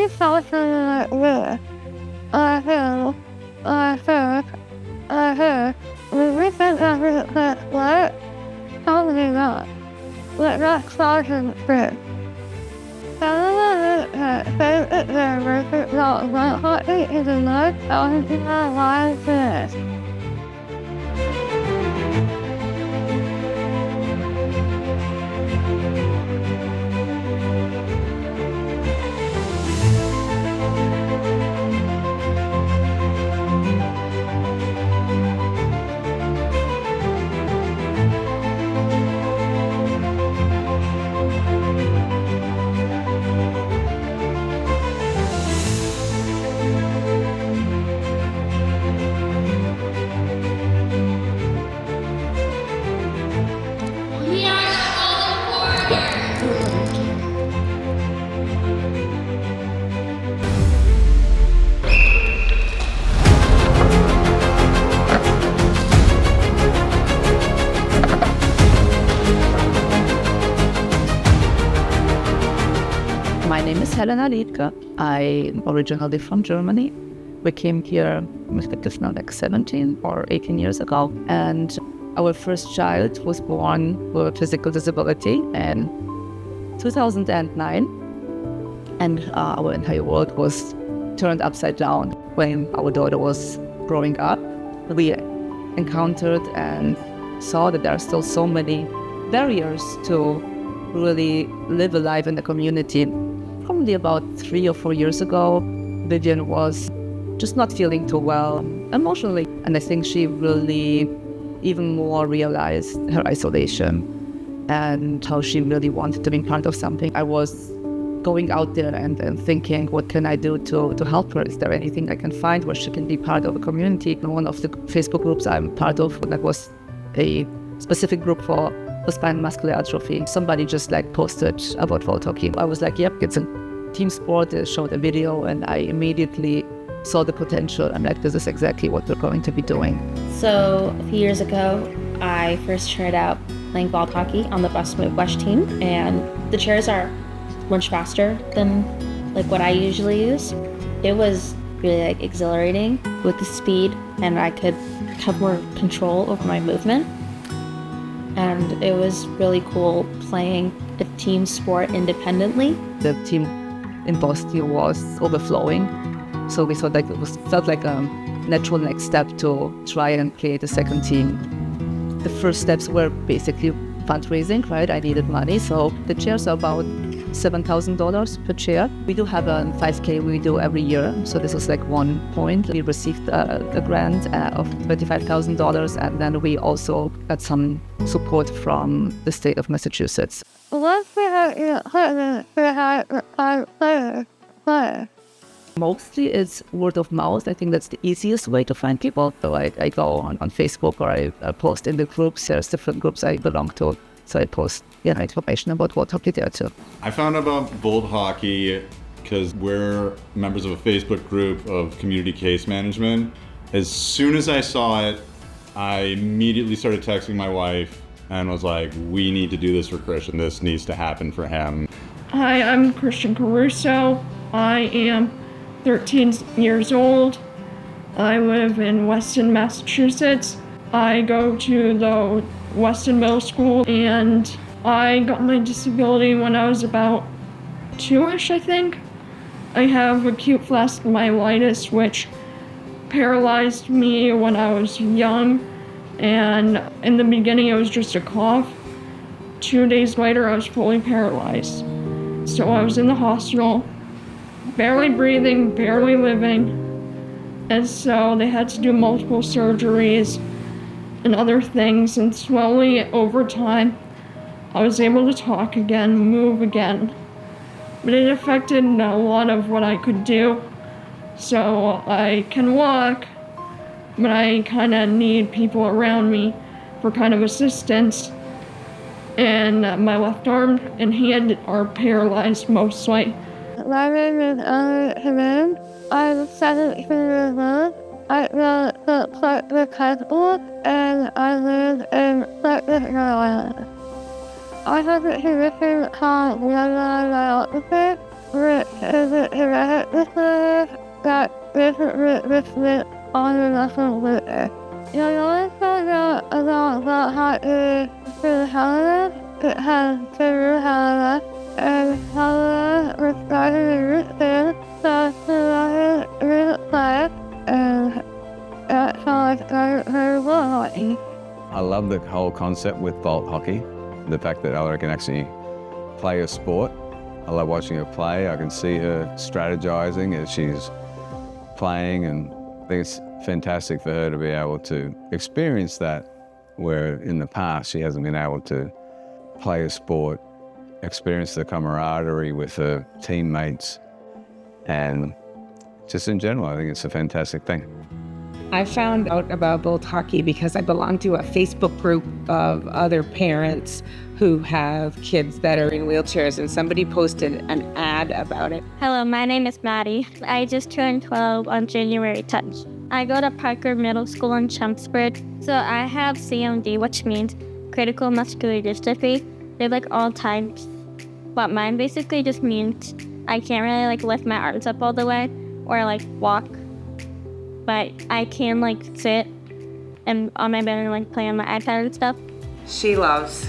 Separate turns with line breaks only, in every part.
he saw something like this. I feel, I heard, we think that is what? Tell me that. Let that sergeant free. Say it there, versus not my heartbeat is a nurse, I think I lied to this.
My name is Ellary Kinnane. I'm originally from Germany. We came here, it's now like 17 or 18 years ago. And our first child was born with a physical disability in 2009. And our entire world was turned upside down when our daughter was growing up. We encountered and saw that there are still so many barriers to really live a life in the community. Probably about 3 or 4 years ago, Vivian was just not feeling too well emotionally. And I think she really even more realized her isolation and how she really wanted to be part of something. I was going out there and thinking, what can I do to help her? Is there anything I can find where she can be part of a community? And one of the Facebook groups I'm part of, that was a specific group for spinal muscular atrophy. Somebody just posted about vault hockey. I was like, yep, it's a team sport. They showed a video and I immediately saw the potential. I'm like, this is exactly what we're going to be doing.
So a few years ago, I first tried out playing vault hockey on the Bus Move West team, and the chairs are much faster than what I usually use. It was really exhilarating with the speed, and I could have more control over my movement. And it was really cool playing a team sport independently.
The team in Boston was overflowing, so we thought it felt like a natural next step to try and create a second team. The first steps were basically fundraising, right? I needed money, so the chairs are about $7,000 per chair. We do have a 5K we do every year, so this was one point. We received a grant of $25,000, and then we also got some support from the state of Massachusetts. Mostly it's word of mouth. I think that's the easiest way to find people. So I go on Facebook, or I post in the groups. There's different groups I belong to. So I post information about vault hockey there too.
I found out about vault hockey because we're members of a Facebook group of community case management. As soon as I saw it, I immediately started texting my wife and was like, we need to do this for Christian. This needs to happen for him.
Hi, I'm Christian Caruso. I am 13 years old. I live in Weston, Massachusetts. I go to the Weston Middle School, and I got my disability when I was about 2-ish, I think. I have acute flaccid myelitis, which paralyzed me when I was young, and in the beginning it was just a cough. 2 days later I was fully paralyzed. So I was in the hospital, barely breathing, barely living, and so they had to do multiple surgeries and other things, and slowly over time I was able to talk again, move again, but it affected a lot of what I could do. So I can walk, but I kind of need people around me for kind of assistance, and my left arm and hand are paralyzed mostly.
My name is Ellary Kinnane. I'm 17 years old. I go to Clark High School, and I live in Clark, North Carolina. I have a condition called myelopathy, which is a genetic disorder that isn't listed on the national literature. The knowledge found out about Vault hockey through Helena, it has through Helena, and Helena was started in root band, so she was a music player, and that's how I started her Vault hockey.
I love the whole concept with vault hockey, the fact that Ellary can actually play a sport. I love watching her play. I can see her strategizing as she's playing, and I think it's fantastic for her to be able to experience that, where in the past she hasn't been able to play a sport, experience the camaraderie with her teammates, and just in general, I think it's a fantastic thing.
I found out about vault hockey because I belong to a Facebook group of other parents who have kids that are in wheelchairs, and somebody posted an ad about it.
Hello, my name is Maddie. I just turned 12 on January 10th. I go to Parker Middle School in Chelmsford. So I have CMD, which means critical muscular dystrophy. They're like all types, but mine basically just means I can't really like lift my arms up all the way or like walk, but I can like sit and on my bed and like play on my iPad and stuff.
She loves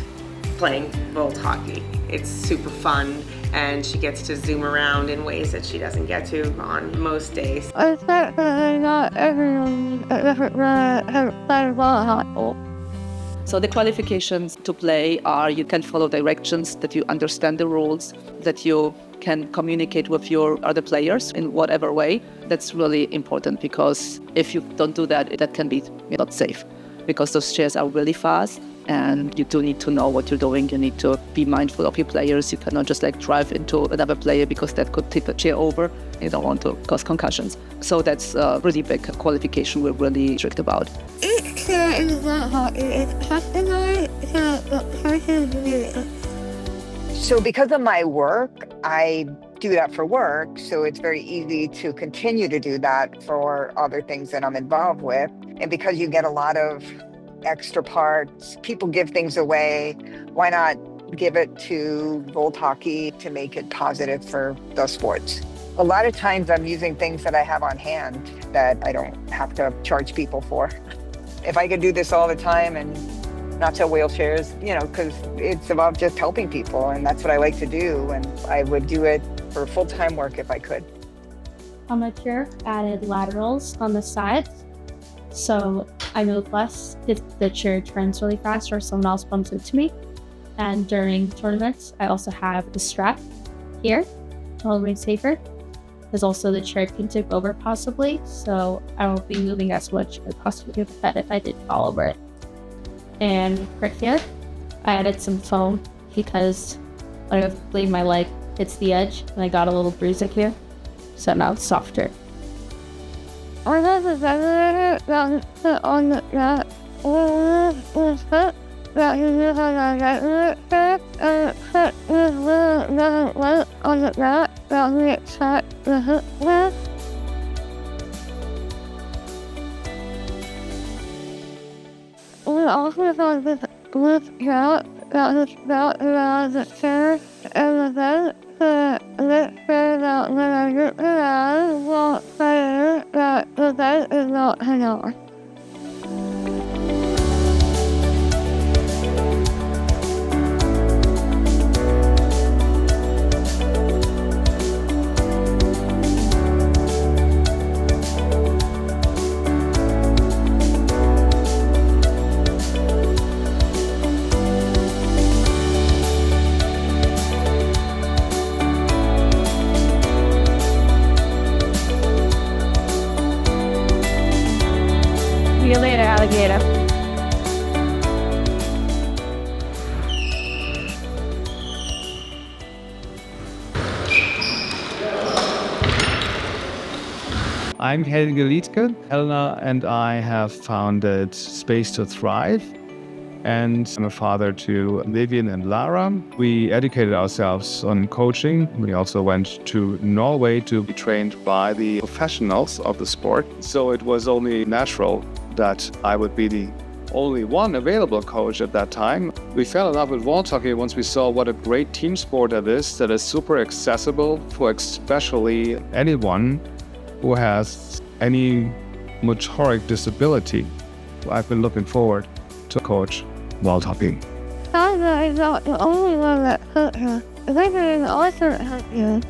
playing vault hockey. It's super fun, and she gets to zoom around in ways that she doesn't get to on most days.
Unfortunately, not everyone has played Vault hockey.
So the qualifications to play are you can follow directions, that you understand the rules, that you can communicate with your other players in whatever way. That's really important, because if you don't do that, that can be not safe, because those chairs are really fast and you do need to know what you're doing. You need to be mindful of your players. You cannot just like drive into another player because that could tip the chair over. You don't want to cause concussions. So that's a really big qualification we're really strict about.
Each chair in Vault hockey is customized to the person's needs.
So because of my work, I do that for work, so it's very easy to continue to do that for other things that I'm involved with. And because you get a lot of extra parts, people give things away, why not give it to Vault hockey to make it positive for those sports? A lot of times I'm using things that I have on hand that I don't have to charge people for. If I could do this all the time and not sell wheelchairs, because it's about just helping people, and that's what I like to do, and I would do it for full-time work if I could.
On my chair, added laterals on the sides, so I move less if the chair turns really fast or someone else bumps into me. And during tournaments, I also have the strap here to hold me safer, because also the chair can tip over possibly, so I won't be moving as much as possibly if I did fall over it. And right here, I added some foam because when I lean my leg, hits the edge, and I got a little bruise up here, so now it's softer.
I have a ventilator that is put on the mat with foot that you use on a regular chair, and it's put with little weight on the mat that we extract the hip with. We also have this lift strap that is wrapped around the chair and the bed, so make sure that when I get around, walk clear, that the bed is not hanging on.
See you later, alligator.
I'm Ellary Kinnane. Helena and I have founded Space to Thrive, and I'm a father to Vivian and Lara. We educated ourselves on coaching. We also went to Norway to be trained by the professionals of the sport. So it was only natural that I would be the only one available coach at that time. We fell in love with vault hockey once we saw what a great team sport that is super accessible for especially anyone who has any motoric disability. I've been looking forward to coach vault hockey.
I'm not the only one that hurt her. They can also help you.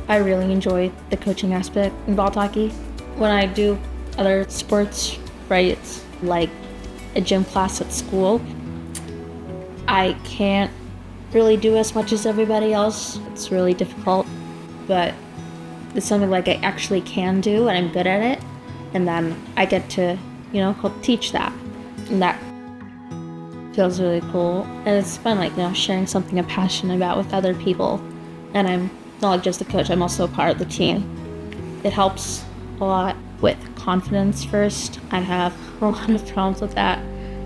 I really enjoy the coaching aspect in vault hockey. When I do other sports, right, it's like a gym class at school. I can't really do as much as everybody else. It's really difficult, but it's something like I actually can do and I'm good at it. And then I get to, help teach that. And that feels really cool. And it's fun, sharing something I'm passionate about with other people. And I'm not just a coach, I'm also a part of the team. It helps a lot with confidence first. I have a lot of problems with that,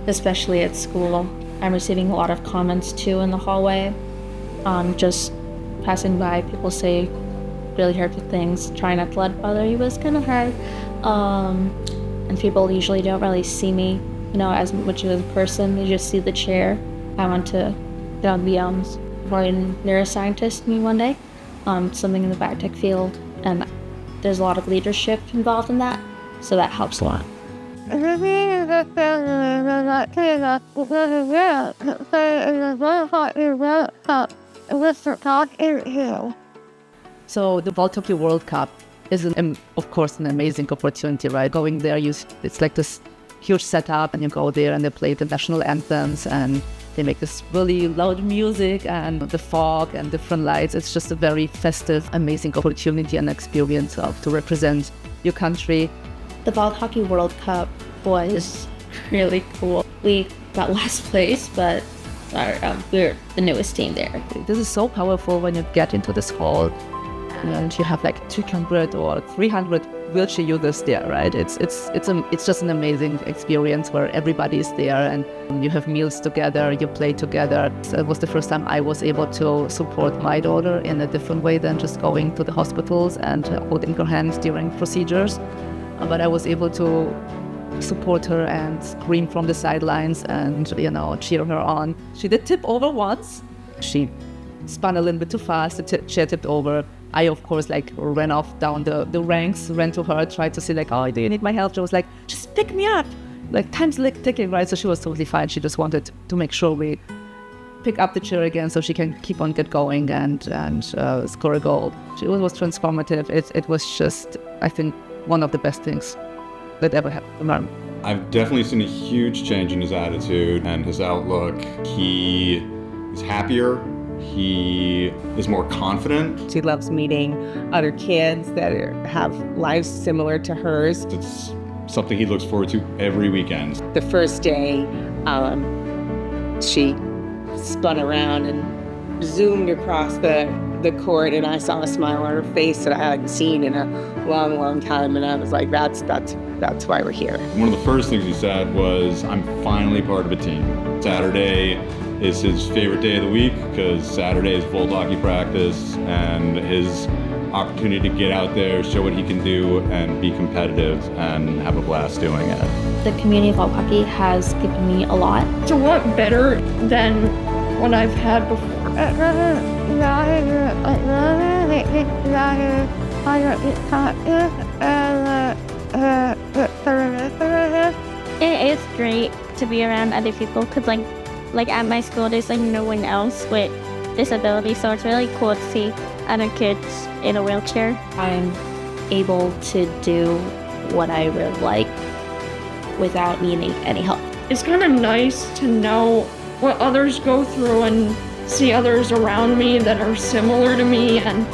especially at school. I'm receiving a lot of comments too in the hallway. Just passing by, people say really hurtful things. Trying not to let bother you was kind of hard. And people usually don't really see me, as much as a person. They just see the chair. I want to be a neuroscientist me one day, something in the biotech field, and there's a lot of leadership involved in that, so that helps a lot.
So the Vault Hockey World Cup is, of course, an amazing opportunity, right? Going there, it's like this huge setup, and you go there and they play the national anthems and they make this really loud music and the fog and different lights. It's just a very festive, amazing opportunity and experience to represent your country.
The Vault Hockey World Cup was really cool. We got last place, but we're the newest team there.
This is so powerful when you get into this hall and you have like 200 or 300 wheelchair users there, right? It's just an amazing experience where everybody is there and you have meals together, you play together. So it was the first time I was able to support my daughter in a different way than just going to the hospitals and holding her hands during procedures. But I was able to support her and scream from the sidelines and, cheer her on. She did tip over once. She spun a little bit too fast, the chair tipped over. I, of course, ran off down the ranks, ran to her, tried to say, oh, do you need my help? She was like, just pick me up. Time's ticking, right? So she was totally fine. She just wanted to make sure we pick up the chair again so she can keep on get going and score a goal. It was transformative. It was just, I think, one of the best things that ever happened to Marm.
I've definitely seen a huge change in his attitude and his outlook. He is happier. He is more confident.
She loves meeting other kids that have lives similar to hers.
It's something he looks forward to every weekend.
The first day, she spun around and zoomed across the court, and I saw a smile on her face that I hadn't seen in a long, long time, and I was like, that's why we're here.
One of the first things he said was, I'm finally part of a team. Saturday is his favorite day of the week because Saturday is vault hockey practice and his opportunity to get out there, show what he can do, and be competitive and have a blast doing it.
The community of vault hockey has given me a lot.
It's a lot better than what I've had before.
It is great to be around other people because like at my school there's no one else with disabilities, so it's really cool to see other kids in a wheelchair.
I'm able to do what I really like without needing any help.
It's kind of nice to know what others go through and see others around me that are similar to me and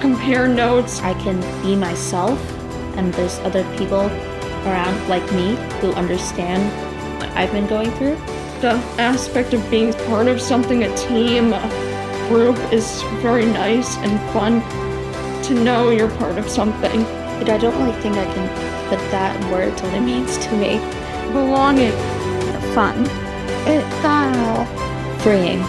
compare notes.
I can be myself, and there's other people around like me who understand what I've been going through.
The aspect of being part of something, a team, a group, is very nice and fun to know you're part of something.
But I don't really think I can put that in words what it means to me.
Belonging.
Fun. It's
Freeing.